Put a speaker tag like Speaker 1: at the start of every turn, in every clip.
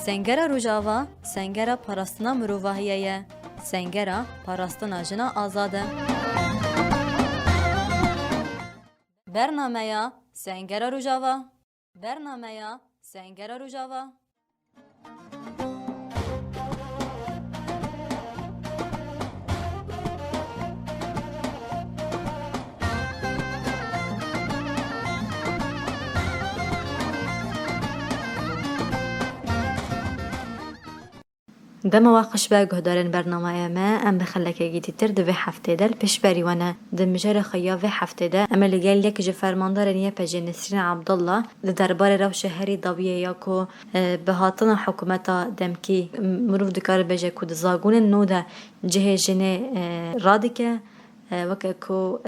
Speaker 1: Sengera Rojava, Sengera parastina mirovahiye ye. Sengera parastina jina azad e. Bernameya Sengera Rojava. Bernameya Sengera Rojava. دم واقش باقه دارن برنامه ما ام بخلکه گیتی تر دوی هفته دل پیش بریوانه دمجر خیا و هفته ده اما لگل یک فرماندار نیه پجی نسرین عبدالله دربار رو شهری داویه یا کو به هاتن حکومتا دمکی مروف دکار بجه کود زاگون نو ده جه جنه رادکه وکه کو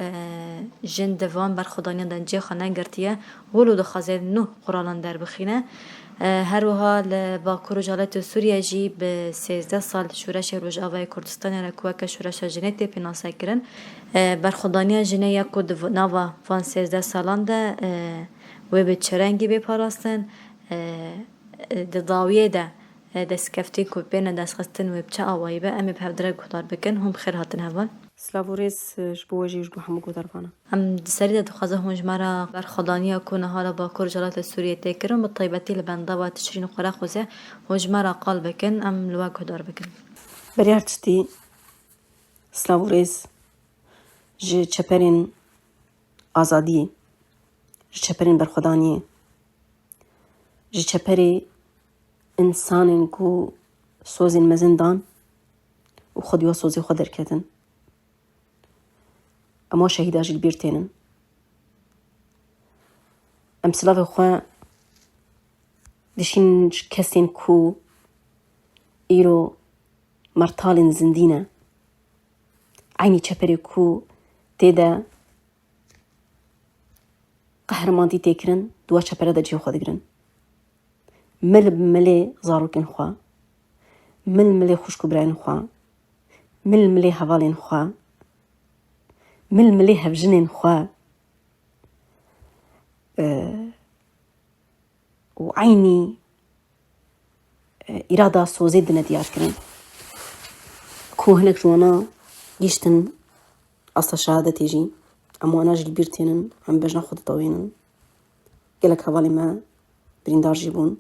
Speaker 1: جن دوان بر خدانیان دنجه خانه گرتیه ولو دخازه نو قرآن در بخینه هر حال با کروجالت سوریه جی به 13 سال شورش روجاوای کردستان رکوه که شورش جنیت پیناسه کرن برخودانی جنه یک کد نوا وان 13 سالان ده و به چرنگی بپاراستن داویه ده دستکفتی که بین دستخستن و بچه آوایی به امی بهدره گفتار بکن هم خیر هاتن هول
Speaker 2: سلاوریس جبوجی جبو همو گودربانه
Speaker 1: ام سریده دخوازه هنجمارا برخدانیه کنه حالا با کورجالات سوریه تکرم بالطیبتی لبنده و تشرین قره خوزه هنجمارا قال بکن ام لوا گودار بکن
Speaker 2: بریارتشتی سلاوریس جه چپرین آزادی جه چپرین برخدانیه جه چپری انسانین کو سوزین مزندان و خودیو سوزی خود درکتن اما شهیده جل بیرتینن ام سلاو خواه دشین کسین کو ایرو مرتالین زندینه عینی چپری کو تیده قهرماندی تکرن دوا چپره دا جیو خود گرن مل ملی زاروکن خواه مل ملی خوشکو براین خواه مل ملی حوالین خواه مل ملی هفجنین خواه و عینی إرادة سوزي دنا ديار كرن كو هناك جوانا جيشتن أصلا شهادة تيجي أما أنا جل بيرتينن عم بجنا خود طوينن قالك هوالي ما بريندار جيبون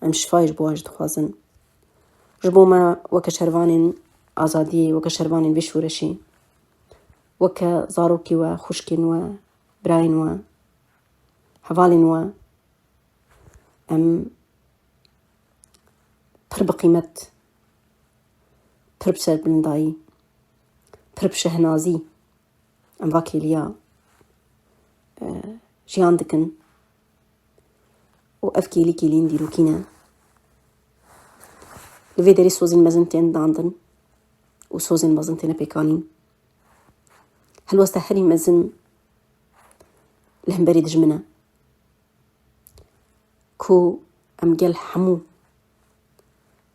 Speaker 2: عم شفايش بواجد خوازن جبو ما وكا شروانين آزادية وكا شروانين بشورشي وكا زاروكي و خوشكين و براين و هوالين و پر بقیمت پر بسر بلندایی پر بشهنازی ام واکیلیا جیان دکن و افکیلی کیلین دیروکینه لوی داری سوزین مزنتین داندن و سوزین مزنتین پیکانین هل وستحري مزن لهم بريد جمنة كو أم قال حمو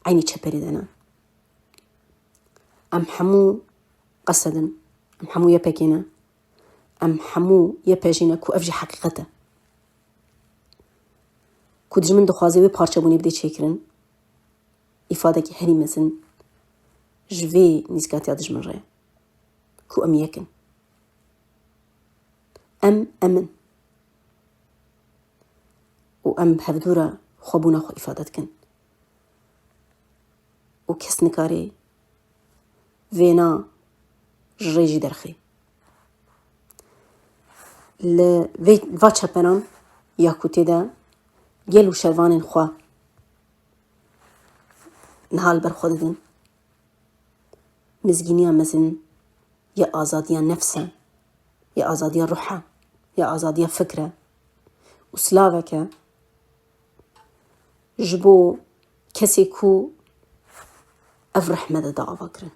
Speaker 2: عيني تشبري دانا أم حمو قصدا أم حمو يباكينا أم حمو يباجينا كو أفجي حقيقته كو دجمن دخوازي وي بارچه بوني بدي تشيكرن إفادة كي هني مزن جوي نيزكاتي دجمن رأي كو أم يكن أم أمن وأم بهفدورة خوابونا خو إفادتكن وكس نكاري فينا جريجي درخي فاتشا بنان ياكوتي دا جيلو شروان خوا نهال برخوددن مزجينيا مزن يا آزاديا نفسا يا آزاديا روحا يا آزاديا فكرة وسلاوكا جبو كسي كو أفرح مدى دعوة كرن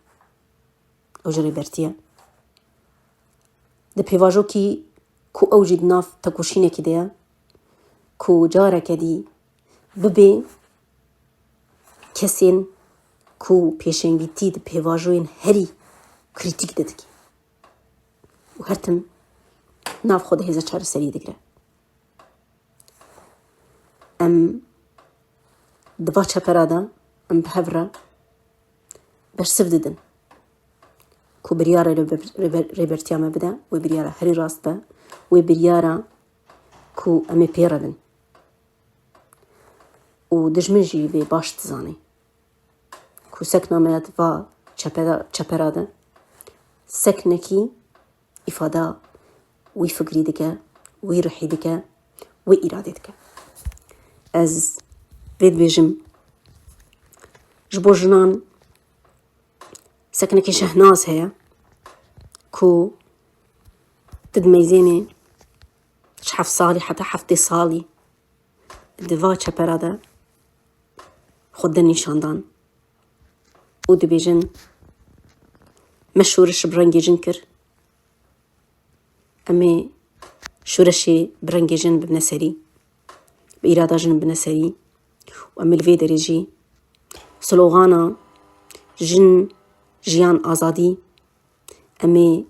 Speaker 2: أو جري برتيا ده بيواجو كي كو أوجد ناف تكوشينة كده كو جارة كدي ببي كسين كو بيشنجيتي ده بيواجوين هري كريتيك دتكي وهرتم ناف خود هزا چار سري دقره أم دفا چپرادا ام بهفرا باش سف ددن كو بريارة ريبرتيا ما بدا و بريارة هري راست با و بريارة كو امي بيردن و دجمنجي في باش تزاني كو سكنا ما دفا چپرادا سكنكي إفادة وي فكري دكا وي روحي دكا وي إرادة دكا از بيد بيجم جبو جنان سكنكي شهناز هيا كو تدميزيني شحف صالي حتى حفتي صالي دفا چپرادا خود نشاندان و دبيجن مشورش برنگي جنكر أمي شورشي برنگي جن بنسري بإرادة جن بنسري وأمي الفي دريجي سلوغانا جن جيان آزادي أمي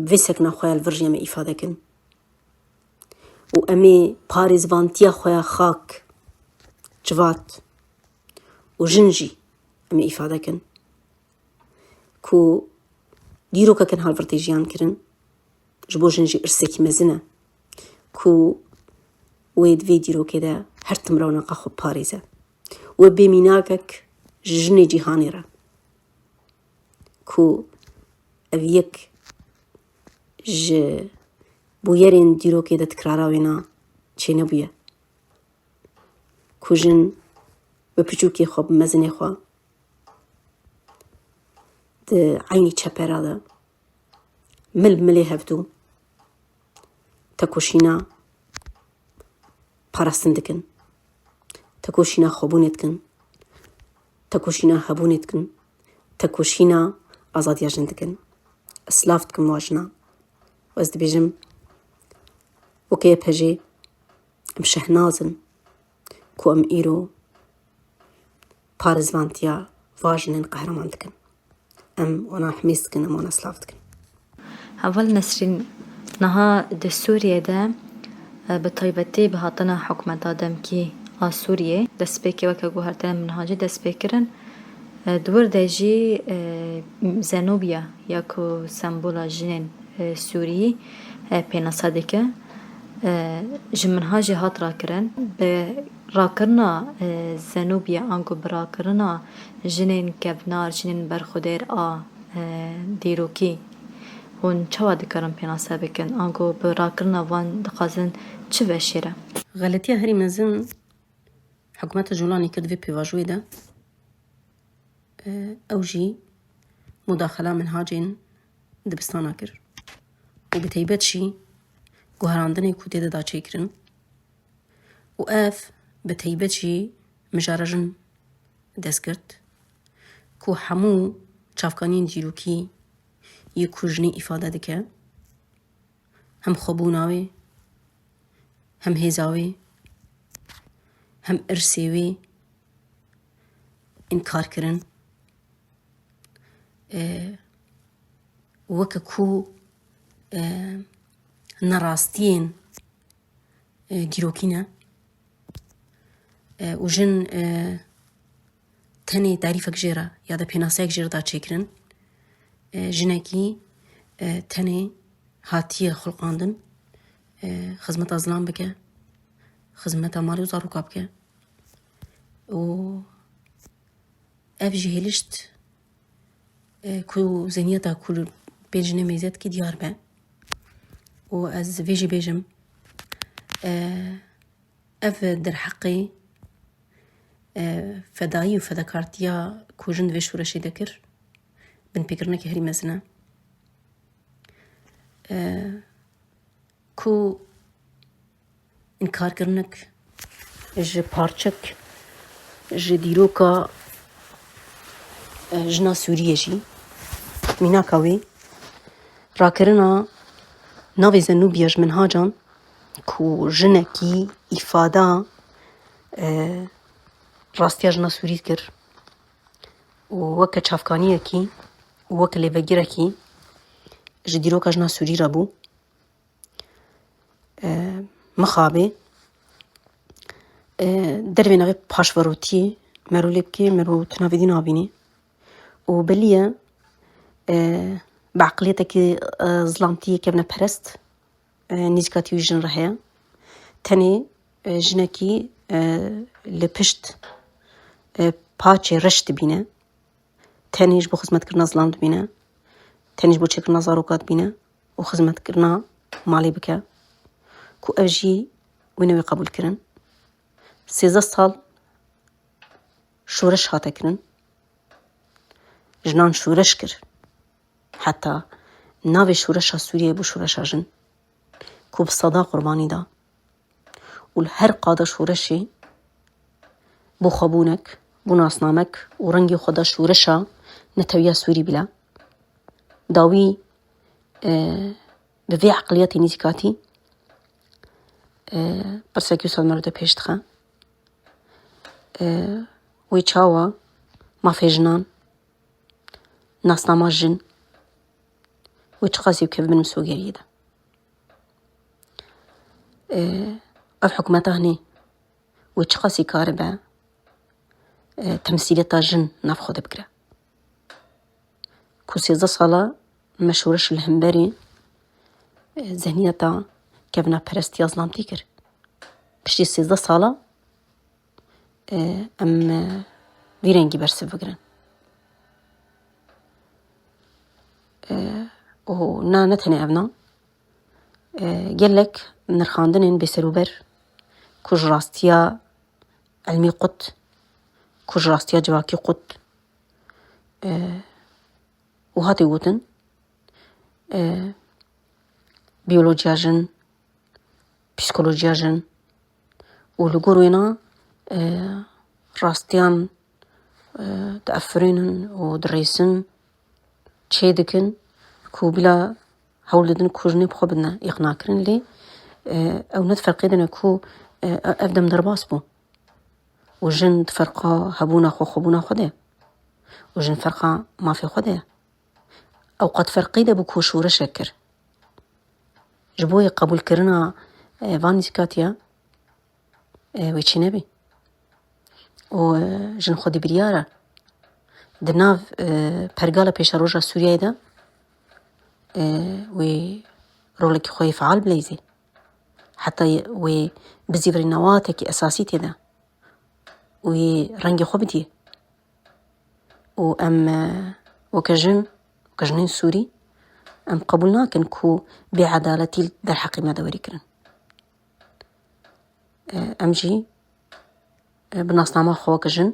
Speaker 2: فيسكنا خويا الفرجية ما إفادكن وأمي باريز فانتيا خويا خاك جوات وجنجي أمي إفادكن كو ديروكا كان هالفرتي جيان كرن جبو جنجي إرسكي مزنة كو ويد في ديروكي دا هر تمرونا قاخو باريزة وبيميناكك جني جيهانيرا كو أبيك بويرين ديروكي دا تكراراوينا چه نبويا كو جن بپچوكي خوب مزنه خوا ده عيني چپرادا ملي هفتو تكوشينا پارستندكن تكوشينا خوبونتكن تكوشينا هبونتكن تكوشينا آزاديا جندكن اسلافتكن واجنا وازد بيجم وكي بهجي ام شهنازن كو ام ايرو پارزوانتيا واجنن قهرماندكن ام وانا حميستكن ام وانا سلافتكن
Speaker 1: أول نسرين نها د سوريا دا بطيبتي بهاتنا حكمة دادم كي سوريا دسبيكي وكا جوهرتنا من هاجي دسبيكرن دور داجي زانوبيا ياكو سمبولا جنين سوري بينا صادقة جمن هاجي هات راكرن براكرنا زانوبيا انكو براكرنا جنين كبنار جنين برخودير ديروكي هون چوا دکارم پیناسه بکن آنگو براکرنا وان دقازن چه بشیره
Speaker 2: غلطية هري مازن حكومات جولاني كد في بيواجوي ده أوجي مداخلة من هاجين دبستانا كر وبتيبت شي جوهراندني كودي دا چيكرن وآف بتيبت شي مجارجن دسكرت كو حمو چافكانين ديروكي يكوجني إفادة دكا هم خبوناوي هم هزاوي هم إرسيوي إنكار كرن وككو نراستين ديروكينا وجن تاني تعريفك جيرا يادا بيناسيك جيرا دا چكرن جنكي تاني هاتيه خلقاندن خدمة أزلام بك خدمة مالو زاروكا بك و أبجي هلشت كو زنيتا كل بيجني ميزات كي ديار با و از فيجي بيجم أف در حقي فداي وفداكارتيا كو جند في شورشي دكر بن بيكرنا كهري مزنا كو انكار كرنك ج پارچك ج ديروكا جنا سوريا جي مينا كاوي راكرنا ناوي زنوبيا من هاجان كو جنكي إفادة راستيا جنا سوري كر ووكا چافكانية كي ووكا لفجيرة كي ج ديروكا جنا سوري رابو مخابي دربي نغيب باشفروتي مرولي بكي مرو تنافيدي نابيني وبلية بعقليتك ظلامتي كابنا برست نيزكاتي وجن رهيا تاني جنكي لبشت باچه رشت بینه تانیش بو خدمت کرنا ظلامت بینه تانیش بو چکرنا زاروکات بینه و خدمت کرنا مالی بکه کو اوجی وینوی قبول کرن 13 سال شورش هاته کرن جنان شورش کر حتی ناوی شورش ها سوریه بو شورش ها جن کو بصدا قربانی دا و هر قاده شورشی بو خبونك بو ناسنامك ورنگي خدا شورشا نتويا سوري بلا داوي بفي عقلياتي نيزكاتي برسكيوسا مرده بيشتخا ويچاوا ما في جنان ناسناما جن ويچقاسي وكيف من مسوغيري دا اف حكومتا هني ويچقاسي كاربا تمثيلية جن ناف خود بكرة كو 13 سالة مشورش الهمبري ذهنيتا كيفنا برستي ظلامتي كر بشتي 13 سالة ام ويرنجي برسف بكرن و نا نتني ابنا قالك نرخاندنين بسروبر كوج راستيا علمي قط كوج راستيا جواكي قط وهاتي وطن بيولوجيا جن بسيكولوجيا جن ولقوروينا راستيان تأفرين ودريسن تشيدكن كو بلا هولدن كوجني بخبنا إقناكرن لي أو نتفرقيدن كو أفدم درباس بو وجن فرقة هبونا خو خبونا خده وجن فرقة ما في خده أو قد فرقيدة بكو شورة شكر جبوي قبول كرنا فاني سكاتيا ويتشي نبي وجن خودي بريارة دناف برقالة بيشا روجا سوريا دا وي رولك خوي فعال بليزي حتى وي بزيفري نواتك أساسيتي دا ورنجي خبدي وأم وكجنين سوري أم قبولنا كنكو بعدالتي در حقي ما دوري كرن أمجي بناصناما خوا كجن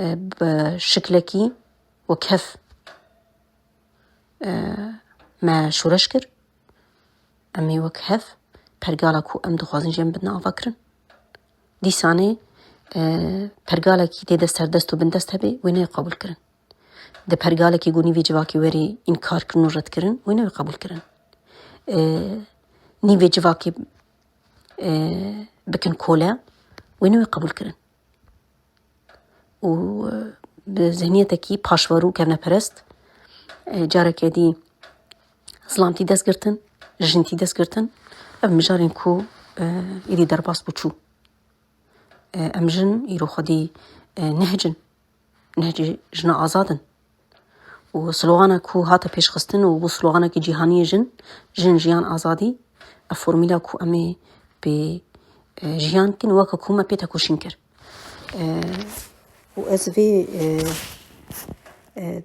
Speaker 2: بشكلكي وكهف ما شورشكر أمي وكهف برقالكو أم دخوازن جيم بدنا أفكرن دي سانه پرگالکی تیده سردست و بندست هبه وینه قبول کرن ده پرگالکی گونی وی جواکی وری انکار کرن و رد کرن وینه قبول کرن نی وی جواکی بکن کولا وینه قبول کرن و بذهنیتکی پاشوارو کرنه پرست جاره که دی ظلامتی دست گرتن جنتی دست گرتن او مجارین کو ایدی درباس بچو أمجن يرو خدي نهج جن آزادن وسلوغانا كو هاتا پیش خستن وسلوغانا كي جهاني جن جيان آزادي الفورميلا كو أمي بجيان كن واكا كوما بيتا كو شنكر وأز في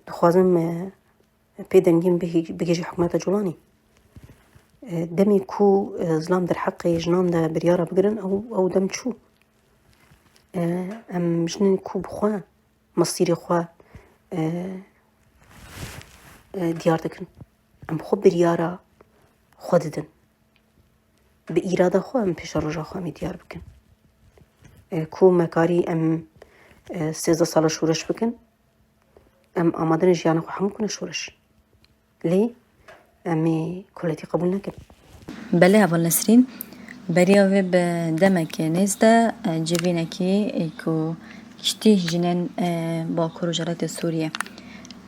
Speaker 2: دخوازم بيدنجين بيجي حكومات جولاني دمي كو ظلام در حقي جنان دا بريارة بقرن أو دم شو أم جنن كو بخوا مصيري خوا ديار دكن أم خو بريارة خوددن بإرادة خوا أم پیش رجا خوا می ديار بكن كو مكاري أم 13 سال شورش بكن أم آمادن جيانا خو حمو كن شورش ليه أمي كلتي قبول نكن
Speaker 1: بله أول نسرين بریا و به دمک نزده جوینه که کشتی جنن با کروجرات سوریه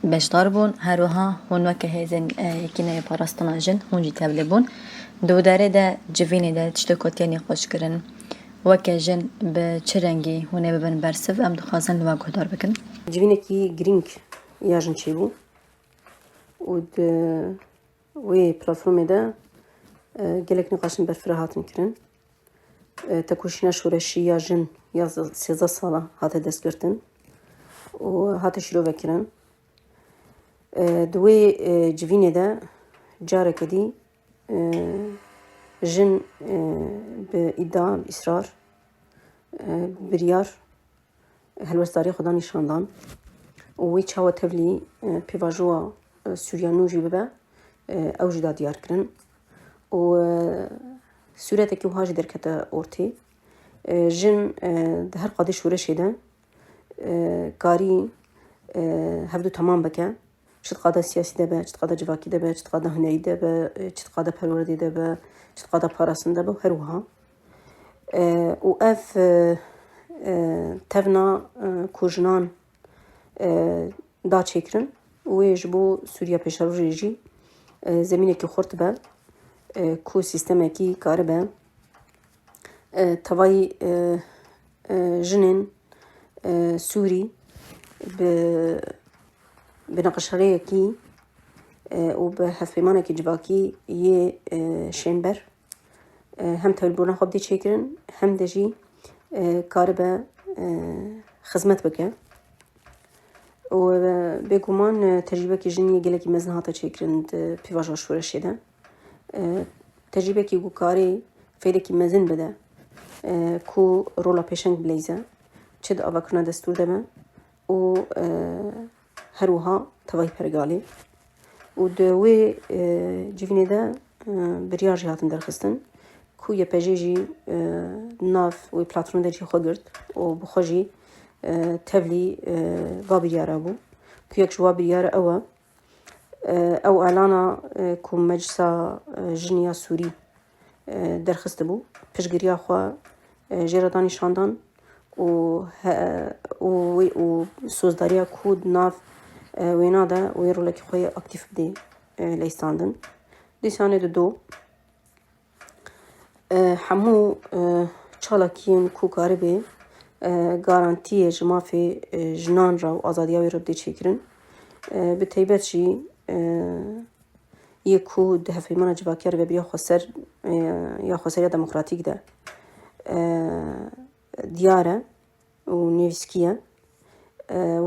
Speaker 1: بشدار بون هروها هون وکه هزن یکینه پاراستنا جن هونجی تبله بون دو داره ده جوینه ده تشتکوتیانی خوش کرن وەکە ژن بە چ رەنگی هونێ ببن بەرسف ئەم دخوازن لەوا گۆدار بکەن
Speaker 2: جوینێکی گرنگ یا ژن چێبوو و وێ پلاتفۆرمێدا gelek nîqaşin berfirê hatin kirin. Tekoşîna şoreşî ya jin ya 13 sala hate destgirtin û hate şîrovekirin. Di wê civînê de careke dî jin bi îddia îsrar biryar helwestariya xwe da nîşandan û wê çawa tevlî pêvajoya Sûriyanû jî bibe ew jî da diyar kirin. û sûretekî wiha jî derkete ortê. Jin di her qadê şoreşê de karî hevdû temam bike. Çi qada siyasî de be, çi qada civakî de be, çi qada hunerî de be, çi qada perwerdê de be, çi qada parastin de be her wiha. û ev tevna ku jinan da çêkirin wê ji bo Sûriya pêşerojê jî zemînekî xurt be ku sîstemekî karibe tevayî jinên Sûrî bi neqişhereyekî û bi hevpeymanekî civakî yê şênber hem tevlîbûna xwe bidê çêkirin hem de jî karibe xizmet bike. û bêguman tecrübekî jiniyê gelekî mezin hate çêkirin di pêvajoya şoreşê de. Tecrübekî ku karê fêrekî mezin bide ku rola pêşeng bileyze çi di avakirina destûr de be û her wiha tevahî pergalê û di wê civînê de biryar jî hatin derxistin ku YPJ jî nav wê platformê de jî xwe girt û bi xwe jî tevlî va biryara bû ku yek ji wa biryara ew e ew elana ku Meclisa Jiniya Sûrî derxistibû piştgiriya xwe jê re da nîşandan û sozdariya ku di nav wêna de wê rolekî xwe yê aktîv bidê leystandin. Dîsanê di do hemû çalakiyên ku karibê garantiyê ji mafê jinan re û azadiya wê re bidê çêkirin bi taybet jî yê ku di hevpeymana civakiya rêveberiya xweser ya xweseriya demokratîk de diyar e û nêvîskî ye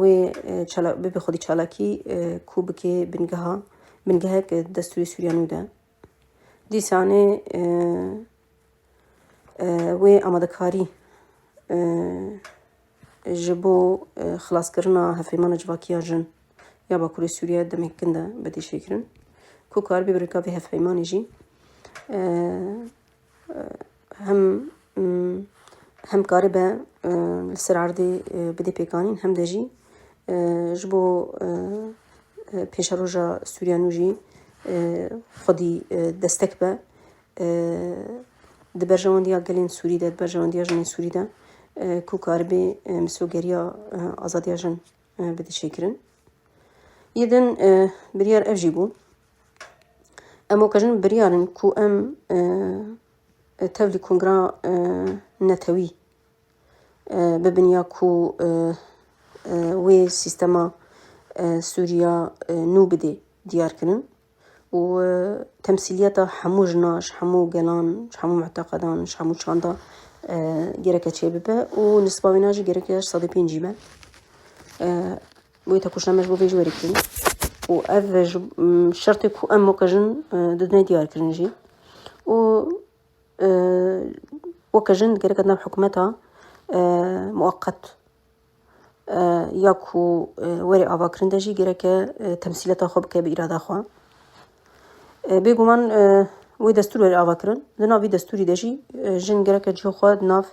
Speaker 2: wê bibe xwedî çalakî ku bike bingehek destûrê Sûriyanû de. Dîsanê wê amadekarî ji bo xilaskirina hevpeymana civakiya jin ya Bakurê Sûriyê demekkin de bidê çêkirin ku karibe bi rêka vê hevpeymanê jî hem karibe li ser erdê bidê pêkanîn hem de jî ji bo pêşeroja Sûriyanû jî xwedî destek be di berjewandiya gelên Sûrî de di berjewandiya jinên Sûrî de ku karibê misûgeriya azadiya jin bidê çêkirin. Yê din biryar ev jî bû em okejin biryarin ku em tevlî kongra netewî bibin ya ku wê sîstema Sûriya nû bidê diyar kirin û temsîliyeta hemû jinan ji hemû gelan ji hemû muteqedan ji hemû çanda gereke çê bibe û nisba wêna jî gereke 105 be. Wê tekoşîna me ji bo vê jî werî kirin û ev şertê ku em okejin didine diyar kirin jî û okejin gereke nav hikûmeta muaqqet ya ku werê avakirin de jî gereke temsîliyeta xwe bike bi îrada xwe. Bêguman wê destûr werî avakirin di nav vî destûrî de jî jin gereke cihê xwe di nav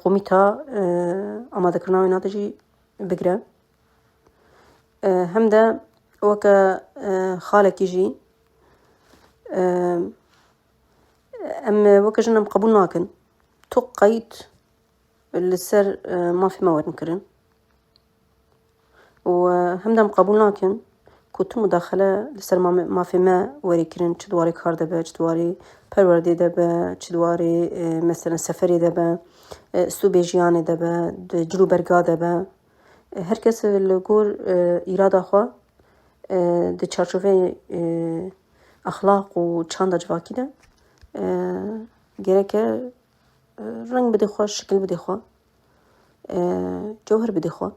Speaker 2: komîta amadekirina wêna de jî bigire. Hem de weke xalekî jî em weke jin em qebûl nakin tu qeyd li ser mafê me werin kirin û hem de em qebûl nakin ku كنت مداخلة لسر ما في ما وريكرن تدواري كار دبا تدواري پروردي دبا تدواري مثلا سفري دبا اسلوب جياني دبا جلو برقا دبا هر کس لگور ایرادا خوا ده چارچوبه اخلاق و چند جواکی ده گره که رنگ بده خوا شکل بده خوا جوهر بده خوا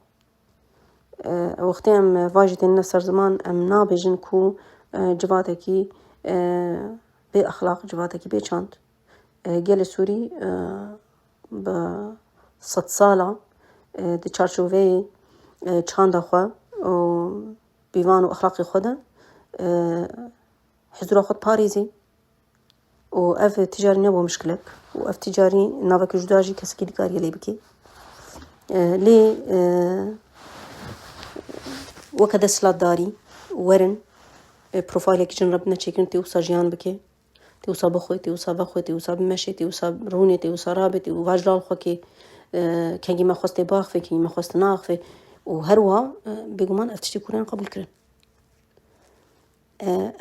Speaker 2: وقتی ام واجد نصر زمان ام نابجن کو جواتکی به اخلاق جواتکی به چند گل سوری با 100 ساله ده چارچوبه چند خوا و بیوان و اخلاقی خدا حضور خود پاریزی و اف تجاری نبو مشکلک و اف تجاری ناوک جداجی کسی که دیگاری لی بکی لی وکده سلات داری ورن پروفایل که جن ربنا چیکن تیوسا جیان بکی تیوسا بخوی تیوسا بخوی تیوسا بمشی تیوسا رونی تیوسا رابط و واجلال خو که کنگی ما خواسته باخفه کنگی ما خواسته ناخفه و هروها بيقومان افتشتي كوران قبل كرن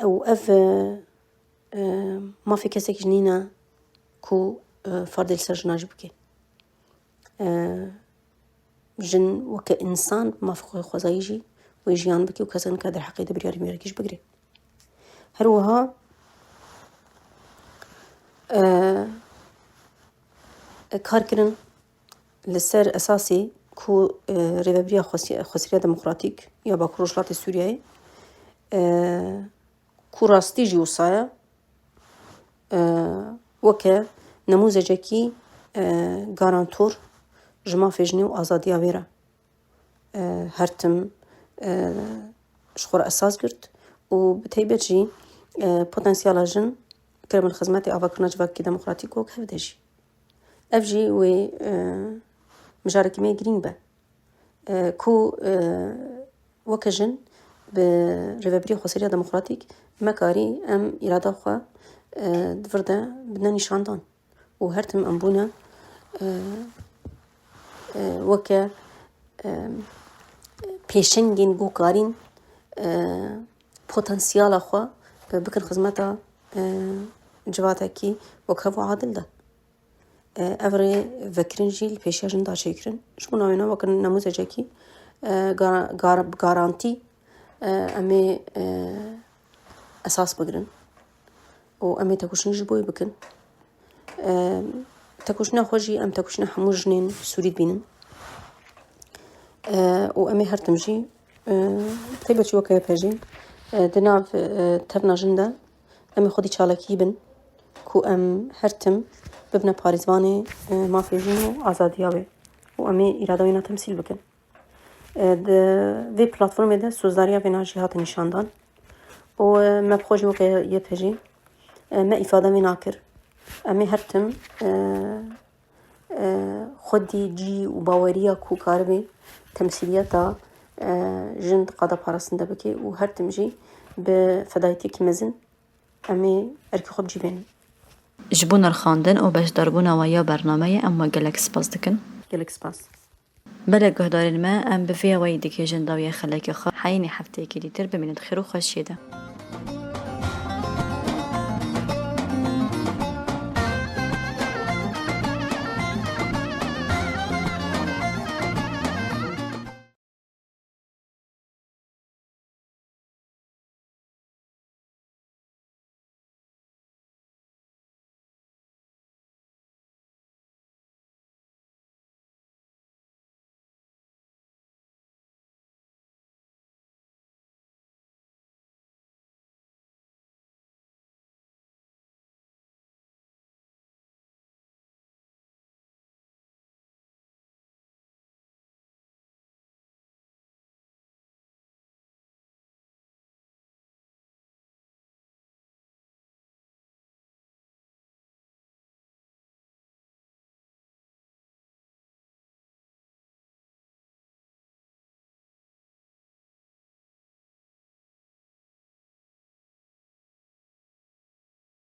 Speaker 2: او اف ما في كسك جنينة كو فرد السرجناج بكي جن وكإنسان ما في خوزايجي ويجيان بكي وكسن كادر حقيقة برياري ميركيش بقري هروها كاركرن لسر أساسي كو ريبابريا خسرية ديمقراطيك يا باكروجلات سوريا كو راستي جيوسايا وكا نموذجكي غارانتور جما فيجني وازاديا فيرا هرتم شخور اساس قرت وبتيبتجي بوتنسيال جن كرم الخدمات افاكرنا جواكي ديمقراطيك وك هفدجي افجي و مجاركي مي جرين با كو وكجن بريفابري خسرية ديمقراطيك مكاري ام إرادة خوا دفردا بدنا نشاندان وهرتم أمبونا وكا بيشنجين بوكارين بوتنسيال خوا بكن خدمتا جواتكي وكفو عادل ده أفري فكرين جيل بيشاجن دا شكرن شو ناوينا وكن نموذجكي غارانتي أمي أساس بقرن وأمي تكوشن جبوي بكن تكوشنا خوجي أم تكوشنا حموجنين سوريد بينن وأمي هرتمجي طيبة وكايا باجي دناف ترنا جندا أمي خودي چالكي بن كو أم هرتم ببنا باريزواني ما في جنو آزاديابي وأمي إرادوينا تمثيل بكن في بلاتفورم ده سوزداريا بين جهات نشاندان وما بخوجي وكايا يبهجي ما إفادة مناكر أمي هرتم خودي جي وباوريا كو كاربي تمثيليتا جند قادا بارسنده بكي وهرتم جي بفدايتي كمزن أمي أركي خوب جيبين
Speaker 1: جبونا الخاندن أو باش ضربونا ويا برنامج أما جالك سباس دكن
Speaker 2: جالك سباس
Speaker 1: بلا قهدار الماء أم بفيا ويدك يا جنداوية خلاك خا حيني حفتي كي تربي من الخير وخشيده